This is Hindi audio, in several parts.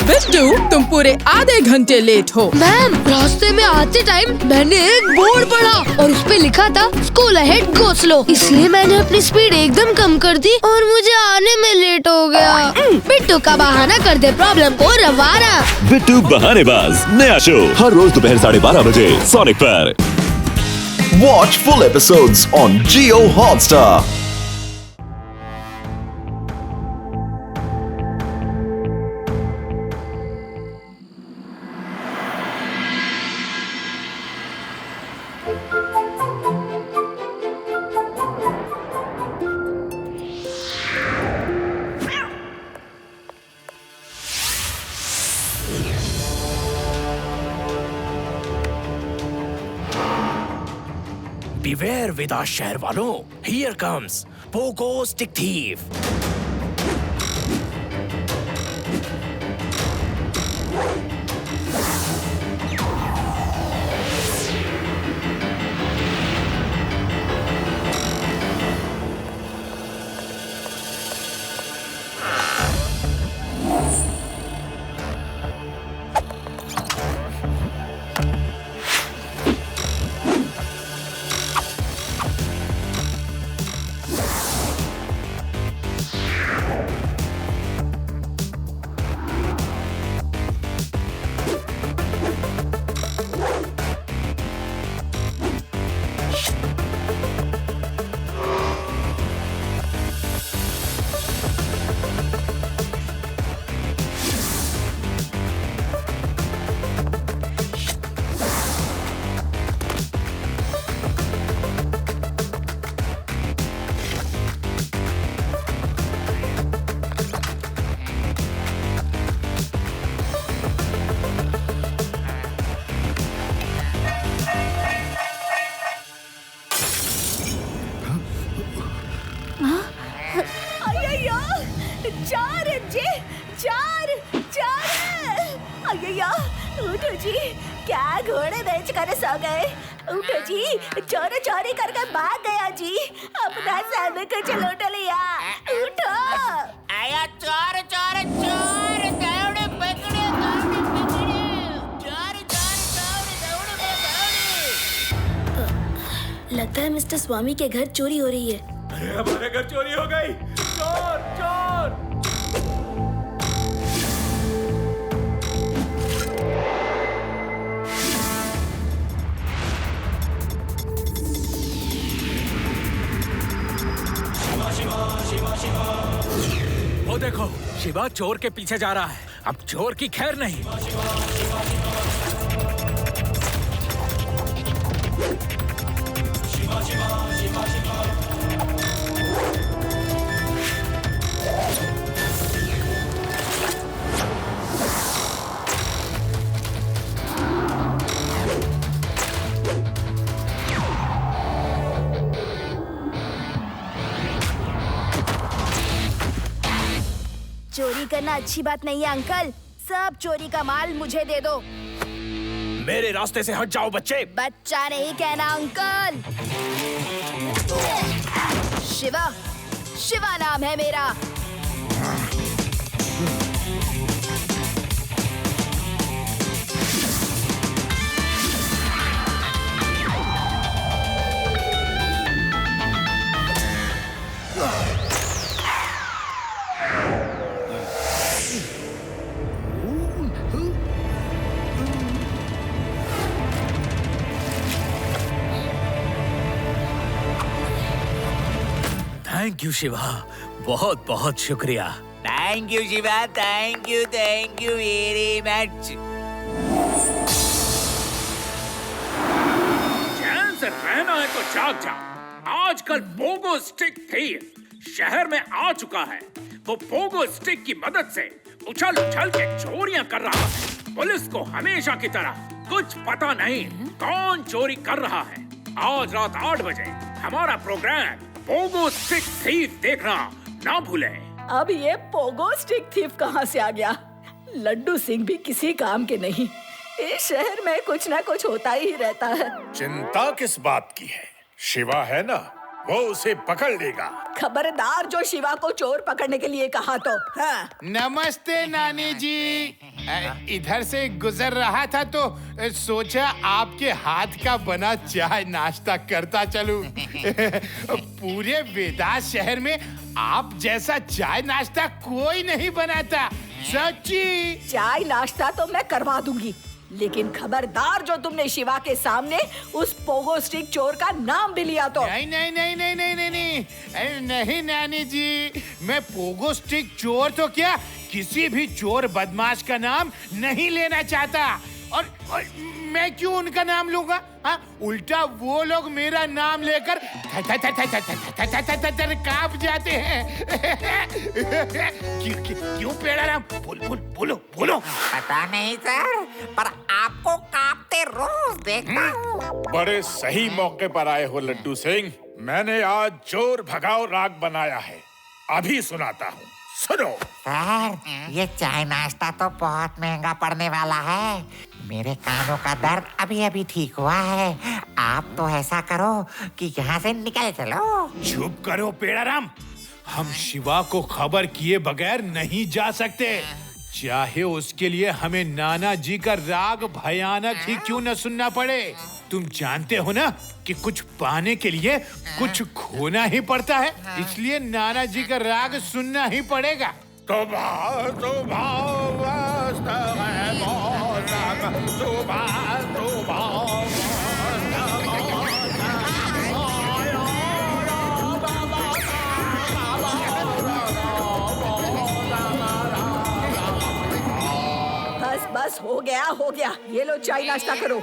बिट्टू, तुम पूरे आधे घंटे लेट हो। मैम, रास्ते में आते टाइम मैंने एक बोर्ड पढ़ा और उस पे लिखा था स्कूल अहेड गो स्लो, इसलिए मैंने अपनी स्पीड एकदम कम कर दी और मुझे आने में लेट हो गया। बिट्टू का बहाना कर दे प्रॉब्लम को रवाना। बिट्टू बहानेबाज नया शो हर रोज दोपहर 12:30 बजे सोनिक पर। Watch full episodes on Jio Hotstar. Beware विदा शहर वालों, here comes Pogo Stick Thief. उठो जी, क्या घोड़े बेच कर सो गए। उठो जी, चोरी चोरी करके भाग गया जी, अपना सब कुछ लूट लिया। उठो। आया चोर चोर चोर, दौड़े पकड़े दौड़े पकड़े, चोर चोर दौड़े दौड़े दौड़े। लगता है मिस्टर स्वामी के घर चोरी हो रही है। अरे हमारे घर चोरी हो गई। चोर चोर। वो देखो, शिवा चोर के पीछे जा रहा है। अब चोर की खैर नहीं। चोरी करना अच्छी बात नहीं है अंकल, सब चोरी का माल मुझे दे दो। मेरे रास्ते से हट जाओ बच्चे। बच्चा नहीं कहना अंकल। शिवा, शिवा नाम है मेरा। थैंक यू शिवा, बहुत बहुत शुक्रिया। Thank you Shiva, thank you very much. चैन से रहना है तो जाग जाओ। आजकल पोगो स्टिक थीफ शहर में आ चुका है। वो पोगो स्टिक की मदद से उछल उछल के चोरियां कर रहा है। पुलिस को हमेशा की तरह कुछ पता नहीं कौन चोरी कर रहा है। आज रात 8 बजे हमारा प्रोग्राम पोगो स्टिक थीफ देखना ना भूलें। अब ये पोगो स्टिक थीफ कहाँ से आ गया? लड्डू सिंह भी किसी काम के नहीं। इस शहर में कुछ ना कुछ होता ही रहता है। चिंता किस बात की है? शिवा है ना, वो उसे पकड़ लेगा। खबरदार जो शिवा को चोर पकड़ने के लिए कहा तो। हाँ। नमस्ते नानी जी। इधर से गुजर रहा था तो सोचा आपके हाथ का बना चाय नाश्ता करता चलूं। पूरे वेदास शहर में आप जैसा चाय नाश्ता कोई नहीं बनाता, सच्ची। चाय नाश्ता तो मैं करवा दूंगी, लेकिन खबरदार जो तुमने शिवा के सामने उस पोगो स्टिक चोर का नाम भी लिया तो। नहीं नहीं नहीं नहीं नहीं नहीं नहीं नहीं नानी जी, मैं पोगो स्टिक चोर तो क्या किसी भी चोर बदमाश का नाम नहीं लेना चाहता। और मैं क्यों उनका नाम लूंगा? हाँ, उल्टा वो लोग मेरा नाम लेकर कांप जाते हैं। क्यों पेड़ाराम? बोलो। पता नहीं सर, पर आपको कांपते रोज देखता हूँ। बड़े सही मौके पर आए हो लड्डू सिंह। मैंने आज चोर भगाओ राग बनाया है, अभी सुनाता हूँ, सुनो। सर, ये चाय नाश्ता तो बहुत महंगा पड़ने वाला है। मेरे कानों का दर्द अभी अभी ठीक हुआ है। आप तो ऐसा करो कि यहाँ से निकल चलो। चुप करो पेड़ाराम, हम शिवा को खबर किए बगैर नहीं जा सकते, चाहे उसके लिए हमें नाना जी का राग भयानक ही क्यों न सुनना पड़े। तुम जानते हो ना कि कुछ पाने के लिए कुछ खोना ही पड़ता है, इसलिए नाना जी का राग सुनना ही पड़ेगा। बस हो गया। ये लो चाय नाश्ता करो।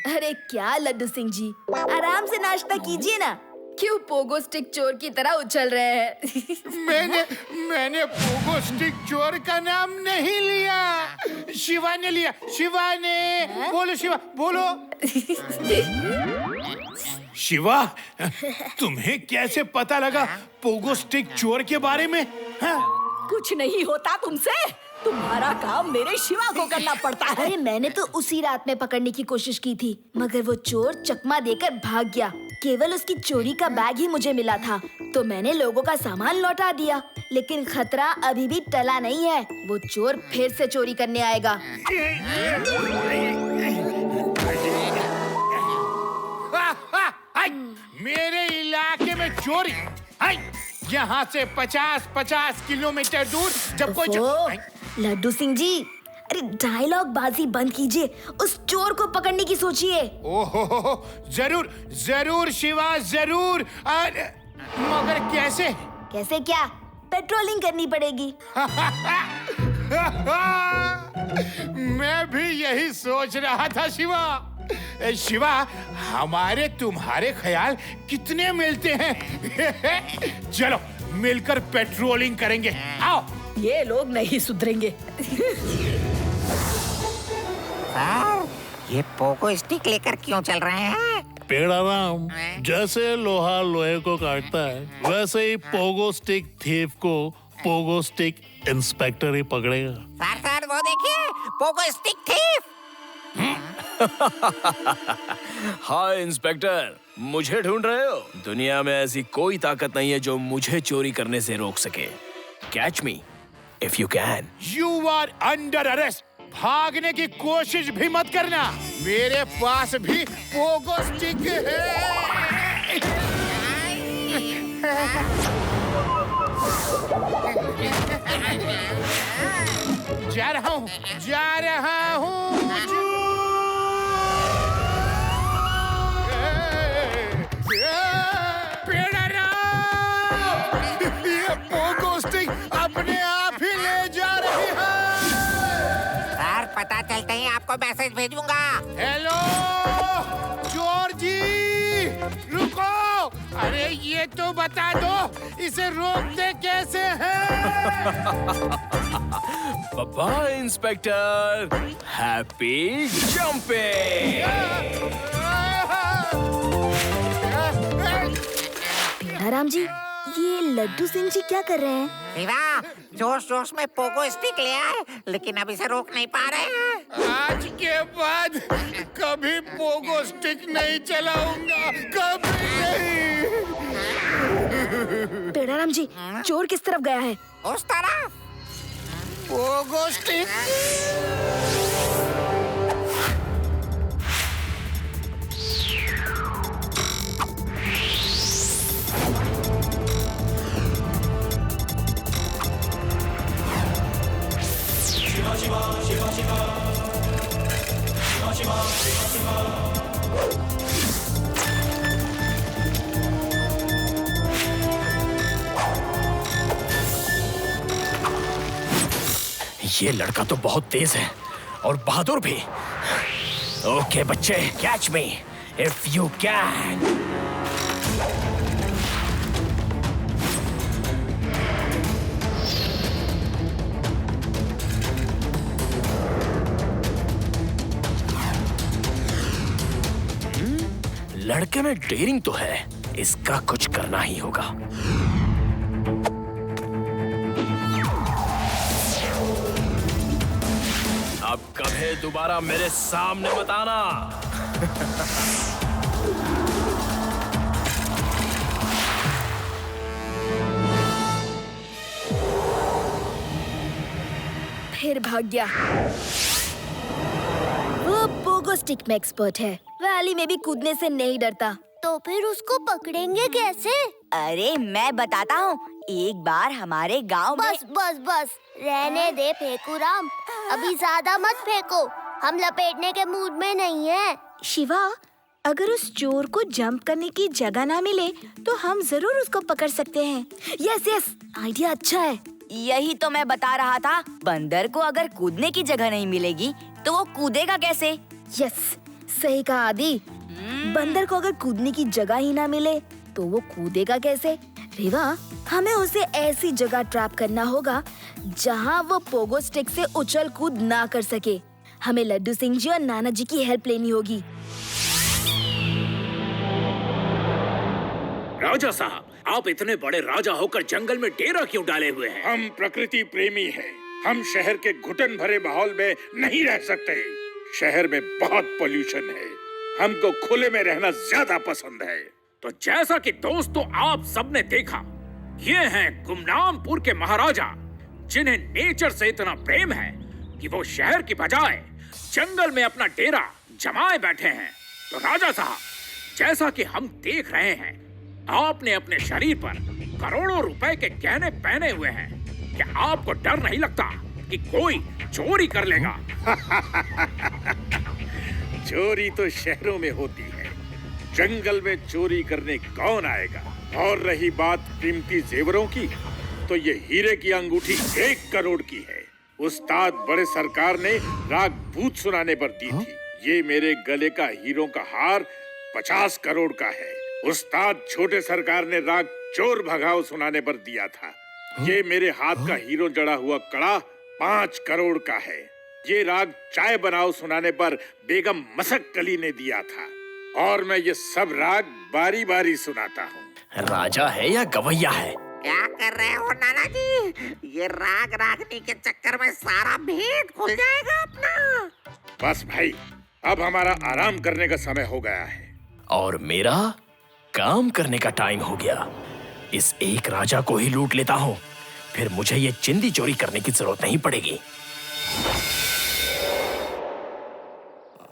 अरे क्या लड्डू सिंह जी, आराम से नाश्ता कीजिए ना। क्यों पोगो स्टिक चोर की तरह उछल रहे हैं? मैंने पोगो स्टिक चोर का नाम नहीं लिया, शिवा ने लिया। शिवा ने बोलो, शिवा बोलो। शिवा, तुम्हें कैसे पता लगा पोगो स्टिक चोर के बारे में? हाँ? कुछ नहीं होता तुमसे, तुम्हारा काम मेरे शिवा को करना पड़ता है। अरे मैंने तो उसी रात में पकड़ने की कोशिश की थी, मगर वो चोर चकमा देकर भाग गया। केवल उसकी चोरी का बैग ही मुझे मिला था, तो मैंने लोगों का सामान लौटा दिया। लेकिन खतरा अभी भी टला नहीं है, वो चोर फिर से चोरी करने आएगा। मेरे इलाके में चोरी? यहाँ से 50 किलोमीटर दूर जब कोई लड्डू सिंह जी, अरे डायलॉग बाजी बंद कीजिए, उस चोर को पकड़ने की सोचिए। ओहो, जरूर शिवा, जरूर। मगर कैसे? कैसे क्या? पेट्रोलिंग करनी पड़ेगी। मैं भी यही सोच रहा था शिवा। शिवा, हमारे तुम्हारे ख्याल कितने मिलते हैं? चलो मिलकर पेट्रोलिंग करेंगे, आओ। ये लोग नहीं सुधरेंगे। सर, ये पोगो स्टिक लेकर क्यों चल रहे हैं? पेड़ाराम, जैसे लोहा लोहे को काटता है, वैसे ही पोगो स्टिक थीफ को पोगो स्टिक इंस्पेक्टर ही पकड़ेगा। सर वो देखिए, पोगो स्टिक थीफ। हाय इंस्पेक्टर, मुझे ढूंढ रहे हो? दुनिया में ऐसी कोई ताकत नहीं है जो मुझे चोरी करने से रोक सके। Catch me if you can. You are under arrest. भागने की कोशिश भी मत करना, मेरे पास भी पोगो स्टिक है। जा रहा हूँ। ये पोगो स्टिक अपने आप ही ले जा रही है। सर, पता चलते ही आपको मैसेज भेजूंगा। हेलो चोर जी, रुको। अरे ये तो बता दो, इसे रोकते कैसे हैं? Bye inspector, happy jumping. Ram ji, ये लड्डू सिंह जी क्या कर रहे हैं? शिवा, जोश जोश में पोगो स्टिक ले आए, लेकिन अभी से रोक नहीं पा रहे हैं। आज के बाद कभी पोगो स्टिक नहीं चलाऊंगा, कभी नहीं। पेड़ाराम जी, चोर किस तरफ गया है? उस तरफ। Pogo stick. ये लड़का तो बहुत तेज है और बहादुर भी। ओके बच्चे, catch me if you can. लड़के में डेयरिंग तो है, इसका कुछ करना ही होगा। अब कभी दोबारा मेरे सामने मत आना। फिर भाग गया। वो पोगो स्टिक में एक्सपर्ट है, वैली में भी कूदने से नहीं डरता। तो फिर उसको पकड़ेंगे कैसे? अरे मैं बताता हूँ। एक बार हमारे गांव में बस रहने दे फेकूराम, अभी ज्यादा मत फेंको, हम लपेटने के मूड में नहीं है। शिवा, अगर उस चोर को जंप करने की जगह ना मिले तो हम जरूर उसको पकड़ सकते हैं। यस, आइडिया अच्छा है। यही तो मैं बता रहा था, बंदर को अगर कूदने की जगह नहीं मिलेगी तो वो कूदेगा कैसे? यस, सही कहा आदि। बंदर को अगर कूदने की जगह ही ना मिले तो वो कूदेगा कैसे? रेवा, हमें उसे ऐसी जगह ट्रैप करना होगा जहाँ वो पोगो स्टिक से उछल कूद ना कर सके। हमें लड्डू सिंह जी और नाना जी की हेल्प लेनी होगी। राजा साहब, आप इतने बड़े राजा होकर जंगल में डेरा क्यों डाले हुए हैं? हम प्रकृति प्रेमी हैं। हम शहर के घुटन भरे माहौल में नहीं रह सकते। शहर में बहुत पोल्यूशन है, हमको खुले में रहना ज्यादा पसंद है। तो जैसा कि दोस्तों आप सबने देखा, ये हैं गुमनामपुर के महाराजा, जिन्हें नेचर से इतना प्रेम है कि वो शहर की बजाय जंगल में अपना डेरा जमाए बैठे हैं। तो राजा साहब, जैसा कि हम देख रहे हैं, आपने अपने शरीर पर करोड़ों रुपए के गहने पहने हुए हैं। क्या आपको डर नहीं लगता कि कोई चोरी कर लेगा? चोरी तो शहरों में होती है, जंगल में चोरी करने कौन आएगा? और रही बात कीमती जेवरों की, तो ये हीरे की अंगूठी 1 करोड़ की है। उस्ताद बड़े सरकार ने राग भूत सुनाने पर दी थी। ये मेरे गले का हीरों का हार 50 करोड़ का है। उस्ताद छोटे सरकार ने राग चोर भगाओ सुनाने पर दिया था। ये मेरे हाथ का हीरो जड़ा हुआ कड़ा 5 करोड़ का है। ये राग चाय बनाओ सुनाने पर बेगम मसक कली ने दिया था। और मैं ये सब राग बारी बारी सुनाता हूँ। राजा है या गवैया है? क्या कर रहे हो नाना जी? ये राग रागनी के चक्कर में सारा भेद खुल जाएगा अपना। बस भाई, अब हमारा आराम करने का समय हो गया है। और मेरा काम करने का टाइम हो गया। इस एक राजा को ही लूट लेता हूँ, फिर मुझे ये चिंदी चोरी करने की जरूरत नहीं पड़ेगी।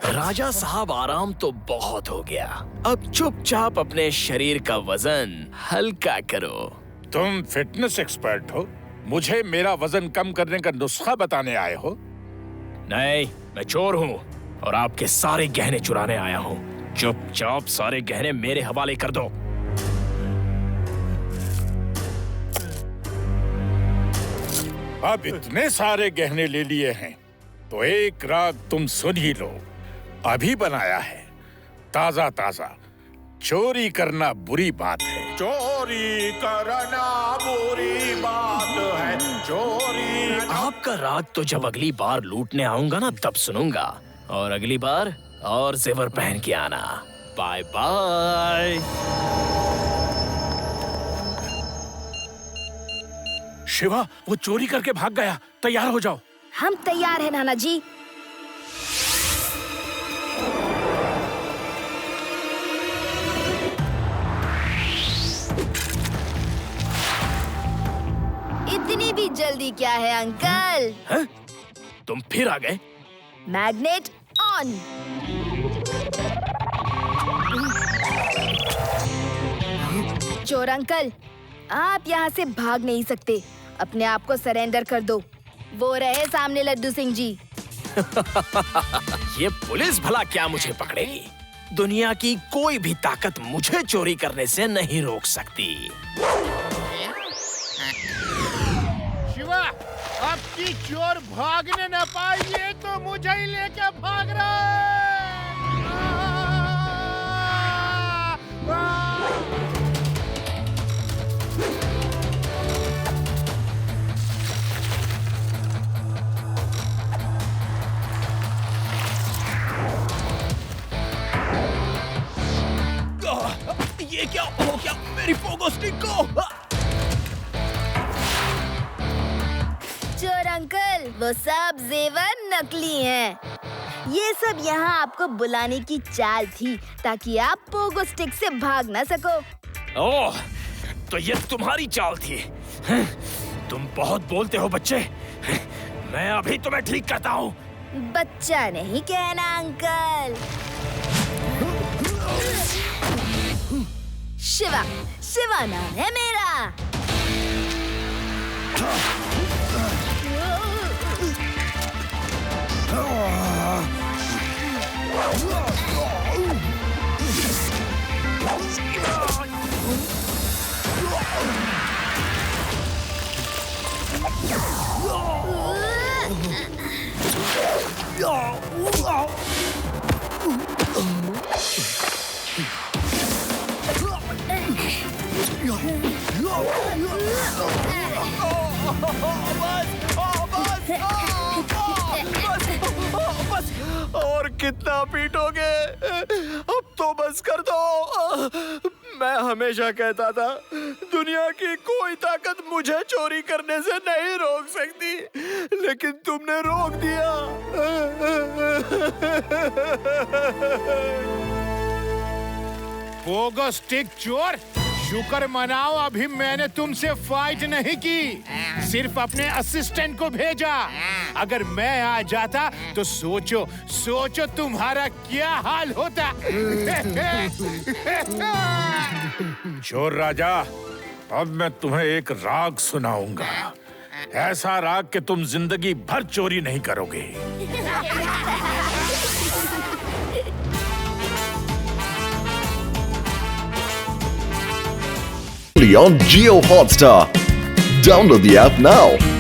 राजा साहब, आराम तो बहुत हो गया, अब चुपचाप अपने शरीर का वजन हल्का करो। तुम फिटनेस एक्सपर्ट हो, मुझे मेरा वजन कम करने का नुस्खा बताने आए हो? नहीं, मैं चोर हूँ और आपके सारे गहने चुराने आया हूँ। चुपचाप सारे गहने मेरे हवाले कर दो। अब इतने सारे गहने ले लिए हैं, तो एक राग तुम सुन ही लो। अभी बनाया है, ताजा ताजा। चोरी करना बुरी बात है, चोरी करना बुरी बात है, चोरी आपका राज तो जब अगली बार लूटने आऊंगा ना तब सुनूंगा, और अगली बार और जेवर पहन के आना। Bye bye. शिवा, वो चोरी करके भाग गया। तैयार हो जाओ। हम तैयार हैं नाना जी। इतनी भी जल्दी क्या है अंकल? है? तुम फिर आ गए? Magnet on. चोर अंकल, आप यहाँ से भाग नहीं सकते। अपने आप को सरेंडर कर दो। वो रहे सामने लड्डू सिंह जी। ये पुलिस भला क्या मुझे पकड़ेगी? दुनिया की कोई भी ताकत मुझे चोरी करने से नहीं रोक सकती। शिवा, अब की चोर भागने न पाइए तो मुझे ही लेके भाग रहा ये क्या हो गया मेरी पोगो स्टिक को? चोर अंकल, वो सब जेवर नकली हैं। ये सब यहाँ आपको बुलाने की चाल थी ताकि आप पोगो स्टिक से भाग ना सको। ओह, तो ये तुम्हारी चाल थी। तुम बहुत बोलते हो बच्चे। मैं अभी तुम्हें ठीक करता हूँ। बच्चा नहीं कहना अंकल। शिवा, शिवा नाम है मेरा। बस, और कितना पीटोगे? अब तो बस कर दो। मैं हमेशा कहता था दुनिया की कोई ताकत मुझे चोरी करने से नहीं रोक सकती, लेकिन तुमने रोक दिया। पोगो स्टिक चोर, शुक्र मनाओ अभी मैंने तुमसे फाइट नहीं की, सिर्फ अपने असिस्टेंट को भेजा। अगर मैं आ जाता तो सोचो सोचो तुम्हारा क्या हाल होता। चोर राजा, अब मैं तुम्हें एक राग सुनाऊंगा। ऐसा राग कि तुम जिंदगी भर चोरी नहीं करोगे। On Jio Hotstar. Download the app now.